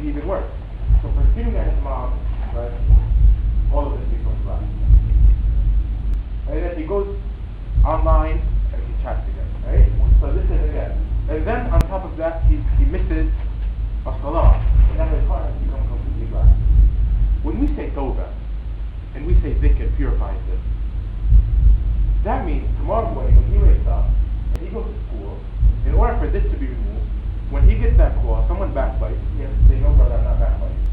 it even worse. So for screaming at his mom, right, all of this becomes black. And then he goes online and he chats again, right? So this is again. And then on top of that, he misses a salah, and then his heart has become completely black. When we say tawbah, and we say dhikr purifies this, that means tomorrow morning when he wakes up, and he goes to school, in order for this to be removed, when he gets that call, someone backbites, he has to say, no brother, I'm not backbiting.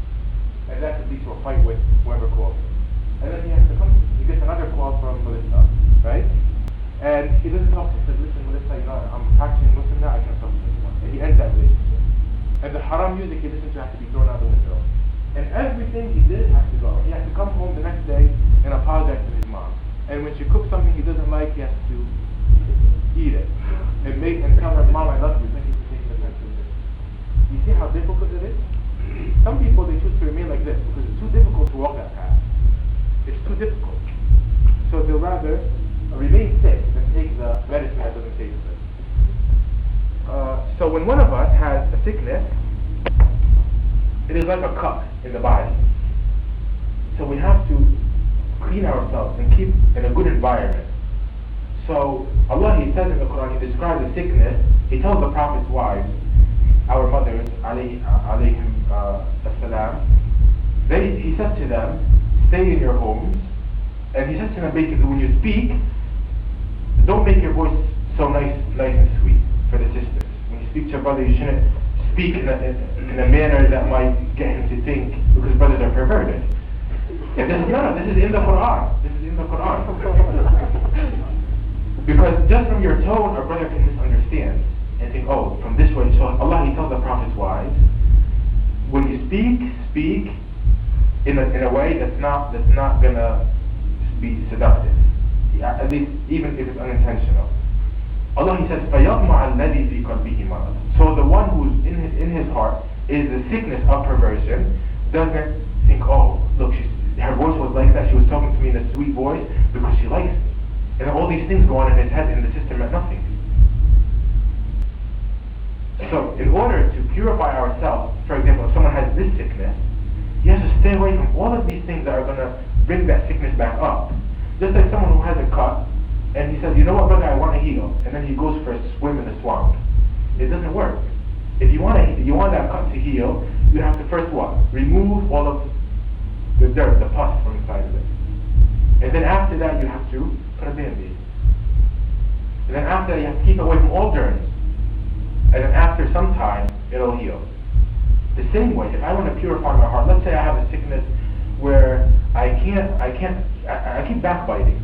And that could lead to a fight with whoever calls him. And then he has to come, he gets another call from Melissa, right? And he doesn't talk to him, he says, listen Melissa, you know, I'm practicing Muslim now, I can't talk to anyone. And he ends that relationship. And the haram music he listens to has to be thrown out the window. And everything he did has to go. He has to come home the next day and apologize to his mom. And when she cooks something he doesn't like, he has to eat it. And tell her, Mom, I love you. Thank you for taking the time to do this. You see how difficult it is? Some people, they choose to remain like this because it's too difficult to walk that path. It's too difficult. So they'll rather remain sick than take the medicine that doesn't taste good. So when one of us has a sickness, it is like a cut in the body. So we have to clean ourselves and keep in a good environment. So Allah, He says in the Quran, He describes the sickness. He tells the Prophet's wives, our mothers, alayhim as-salam, He says to them, stay in your homes. And He says to them basically, when you speak, don't make your voice so nice and sweet for the sisters. When you speak to a brother, you shouldn't speak in a manner that might get him to think, because brothers are perverted. And this is in the Quran. This is in the Quran. Because just from your tone, a brother can misunderstand and think, oh, from this way. So Allah, He tells the Prophet's wives, when you speak in a way that's not gonna be seductive. Yeah, at least even if it's unintentional. Allah, He says, فَيَطْمَعَ الَّذِي فِي قَلْبِهِ مَرَضٌ. So the one who's in his heart is the sickness of perversion, doesn't think, oh, look, her voice was like that, she was talking to me in a sweet voice because she likes me. And all these things go on in his head, and the system meant nothing. So in order to purify ourselves, for example, if someone has this sickness, he has to stay away from all of these things that are going to bring that sickness back up. Just like someone who has a cut, and he says, you know what, brother, I want to heal. And then he goes for a swim in the swamp. It doesn't work. If you want that cut to heal, you have to first what? Remove all of the dirt, the pus from inside of it. And then after that, you have to put a Band-Aid. And then after that, you have to keep away from all germs. And then after some time, it'll heal. The same way, if I want to purify my heart, let's say I have a sickness where I keep backbiting.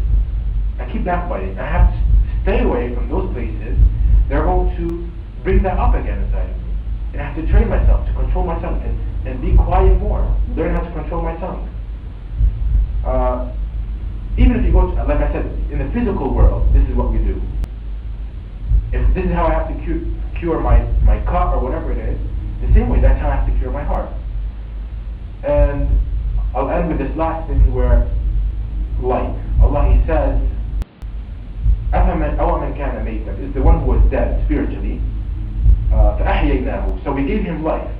I have to stay away from those places. They're going to bring that up again inside of me. And I have to train myself to control myself and be quiet more. Learn how to control my tongue. Even if you go to, like I said, in the physical world, this is what we do. If this is how I have to cure my cut or whatever it is, the same way, that's how I have to cure my heart. And I'll end with this last thing where light. Allah, He says, أَوَمَنْ كَانَ مَيْتًا is the one who was dead spiritually. فَأَحْيَيْنَاهُ So we gave him life.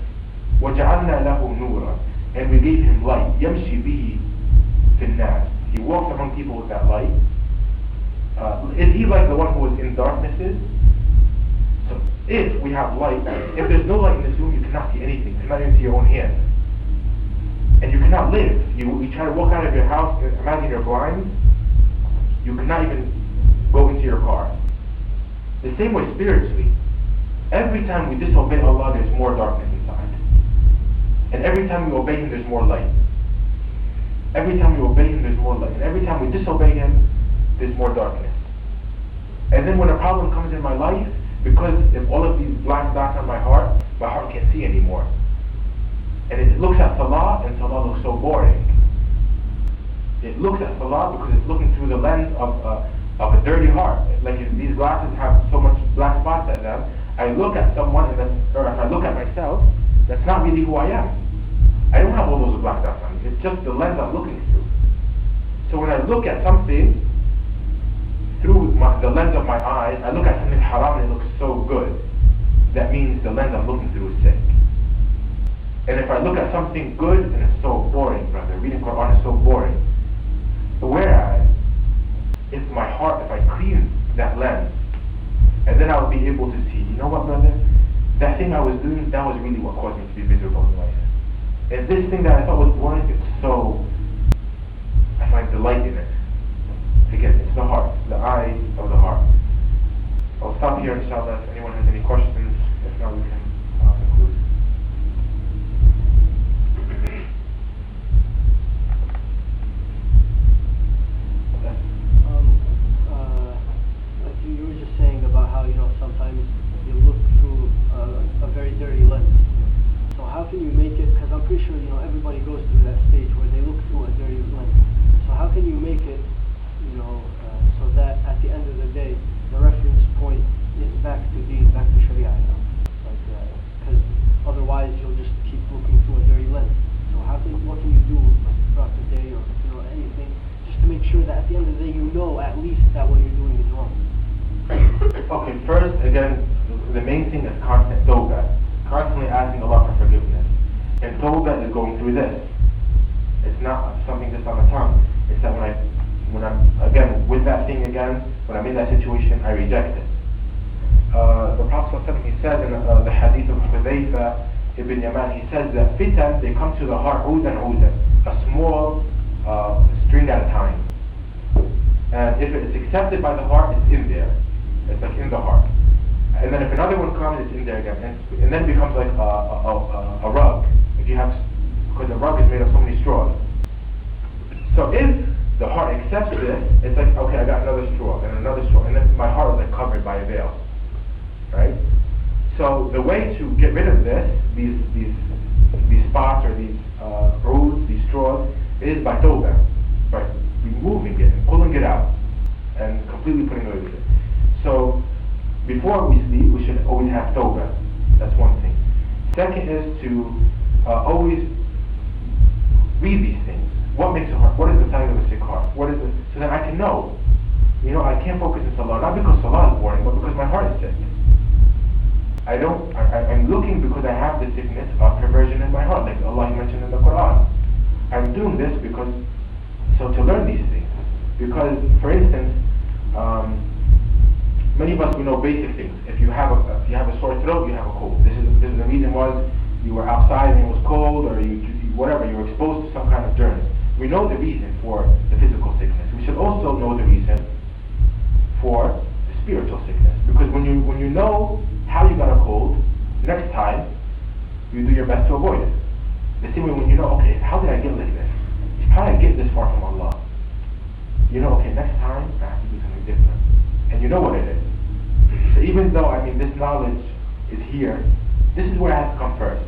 وَجَعَلْنَا لَهُ نُورًا And we gave him light. يَمْشِي بِهِ فِي النَّاسِ He walks among people with that light. Is he like the one who was in darknesses? So if we have light, if there's no light in this room, you cannot see anything. You cannot even see your own hand. And you cannot live. You try to walk out of your house, imagine you're blind, you cannot even go into your car. The same way spiritually. Every time we disobey Allah, there's more darkness inside. And every time we obey Him, there's more light. Every time we obey Him, there's more light. And every time we disobey Him, there's more darkness. And then when a problem comes in my life, because of all of these black dots on my heart can't see anymore. And it looks at Salah, and Salah looks so boring. It looks at Salah because it's looking through the lens of a dirty heart. Like if these glasses have so much black spots at them, I look at someone, or if I look at myself, that's not really who I am. I don't have all those black dots on me. It's just the lens I'm looking through. So when I look at something through the lens of my eyes, I look at something haram and it looks so good. That means the lens I'm looking through is sick. And if I look at something good, and it's so boring, brother, reading Quran is so boring. Whereas, if my heart, if I clean that lens, and then I would be able to see, you know what, brother? That thing I was doing, that was really what caused me to be miserable in life. And this thing that I thought was boring, it's so, I find delight in it. Again, it's the heart, the eye of the heart. I'll stop here, inshallah. If anyone has any questions, if not, we can conclude. Like you were just saying about how, sometimes you look through a very dirty lens. So how can you make it, because I'm pretty sure, everybody goes through that stage where they look through a dirty lens. So how can you make it, so that at the end of the day, the reference point is back to Deen, back to Sharia, because otherwise you'll just keep looking through a dirty lens. So what can you do throughout the day, or anything, just to make sure that at the end of the day you know at least that what you're doing is wrong? Okay, first, again, the main thing is constant tawbah, constantly asking Allah for forgiveness. And tawbah is going through this. It's not something that's on the tongue. It's that when I'm again with that thing again, when I'm in that situation, I reject it. The Prophet ﷺ, he said in the hadith of Hudayfa ibn Yaman, he says that fitan, they come to the heart udan, a small string at a time. And if it's accepted by the heart, it's in there. It's like in the heart. And then if another one comes, it's in there again. And then it becomes like a rug. Because the rug is made of so many straws. So if the heart accepts this, it's like, okay, I got another straw, and then my heart is like covered by a veil. Right? So the way to get rid of this, these spots or these roots, these straws, is by tawbah, by removing it and pulling it out and completely putting away with it. So before we sleep, we should always have tawbah. That's one thing. Second is to always read these things. What makes a heart? What is the sign of a sick heart? What is it? So that I can know. I can't focus on salah, not because salah is boring, but because my heart is sick. I'm looking because I have the sickness of perversion in my heart, like Allah mentioned in the Quran. I'm doing this to learn these things. Because, for instance, many of us, we know basic things. If you have a sore throat, you have a cold. This is the reason was you were outside and it was cold, or you were exposed to some kind of germs. We know the reason for the physical sickness. We should also know the reason for the spiritual sickness. Because when you know how you got a cold, next time you do your best to avoid it. The same way when you know, okay, how did I get like this? How did I get this far from Allah? Okay, next time I have to do something different. And you know what it is. So even though, this knowledge is here, this is where it has to come first.